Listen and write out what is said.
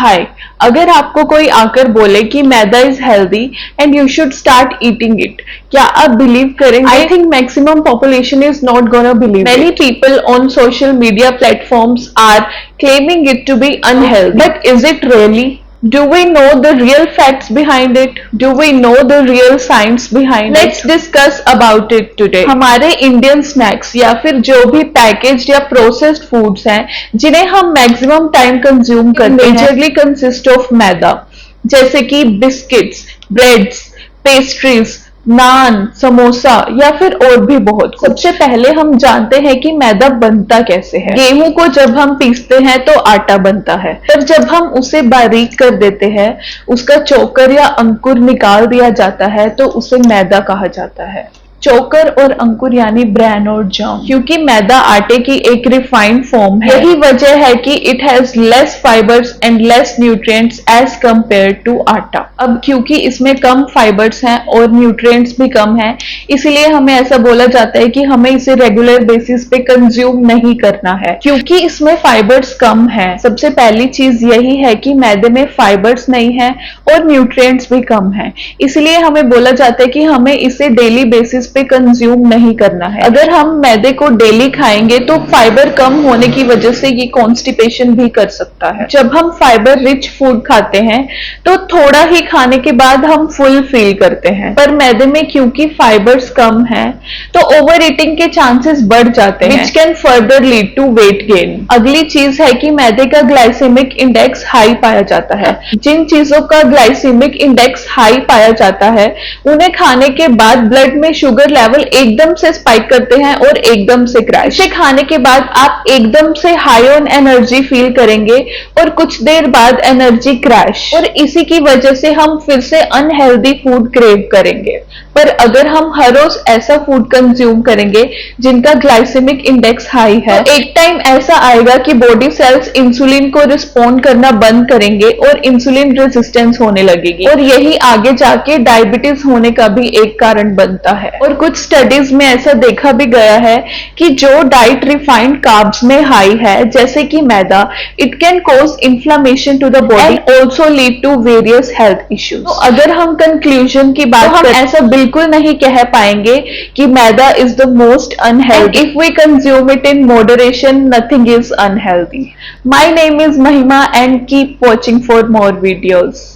हाय, अगर आपको कोई आकर बोले कि maida is healthy and you should start eating it, क्या आप बिलीव करेंगे? I think maximum population is not gonna believe. Many people on social media platforms are claiming it to be unhealthy. But is it really? Do we know the real facts behind it? Do we know the real science behind it? Let's discuss about it today. हमारे Indian snacks या फिर जो भी packaged या processed foods हैं जिन्हें हम maximum time consume करते हैं मेजरली कंसिस्ट ऑफ मैदा, जैसे कि बिस्किट्स, ब्रेड्स, पेस्ट्रीज, नान, समोसा या फिर और भी बहुत. सबसे पहले हम जानते हैं कि मैदा बनता कैसे है. गेहूं को जब हम पीसते हैं तो आटा बनता है, पर जब हम उसे बारीक कर देते हैं, उसका चोकर या अंकुर निकाल दिया जाता है तो उसे मैदा कहा जाता है. चोकर और अंकुर यानी ब्रैन और जर्म, क्योंकि मैदा आटे की एक रिफाइंड फॉर्म है. यही वजह है कि it has less fibres and less nutrients as compare to atta. अब क्योंकि इसमें कम फाइबर्स हैं और न्यूट्रिएंट्स भी कम हैं, इसलिए हमें ऐसा बोला जाता है कि हमें इसे रेगुलर बेसिस पे कंज्यूम नहीं करना है, क्योंकि इसमें फाइबर्स कम है. सबसे पहली चीज यही है कि मैदे में फाइबर्स नहीं है और न्यूट्रिएंट्स भी कम है, इसलिए हमें बोला जाता है कि हमें इसे डेली बेसिस पे कंज्यूम नहीं करना है. अगर हम मैदे को डेली खाएंगे तो फाइबर कम होने की वजह से ये कॉन्स्टिपेशन भी कर सकता है. जब हम फाइबर रिच फूड खाते हैं तो थोड़ा ही खाने के बाद हम फुल फील करते हैं, पर मैदे में क्योंकि फाइबर्स कम है तो ओवर ईटिंग के चांसेस बढ़ जाते हैं, which can further lead to weight gain. अगली चीज है कि मैदे का ग्लाइसेमिक इंडेक्स हाई पाया जाता है. जिन चीजों का ग्लाइसेमिक इंडेक्स हाई पाया जाता है उन्हें खाने के बाद ब्लड में शुगर लेवल एकदम से स्पाइक करते हैं और एकदम से क्रैश. इसे खाने के बाद आप एकदम से हाई ऑन एनर्जी फील करेंगे और कुछ देर बाद एनर्जी क्रैश, और इसी की वजह से हम फिर से अनहेल्दी फूड क्रेव करेंगे. पर अगर हम हर रोज ऐसा फूड कंज्यूम करेंगे जिनका ग्लाइसेमिक इंडेक्स हाई है, तो एक टाइम ऐसा आएगा कि बॉडी सेल्स इंसुलिन को रिस्पॉन्ड करना बंद करेंगे और इंसुलिन रेजिस्टेंस होने लगेगी, और यही आगे जाके डायबिटीज होने का भी एक कारण बनता है. और कुछ स्टडीज में ऐसा देखा भी गया है कि जो डाइट रिफाइंड कार्ब्स में हाई है, जैसे कि maida, it can cause inflammation to the body and also lead to various health issues. तो अगर हम कंक्लूजन की बात करें, ऐसा बिल्कुल नहीं कह पाएंगे कि maida is the most unhealthy. If we consume it in moderation, nothing is unhealthy. My name is Mahima and keep watching for more videos.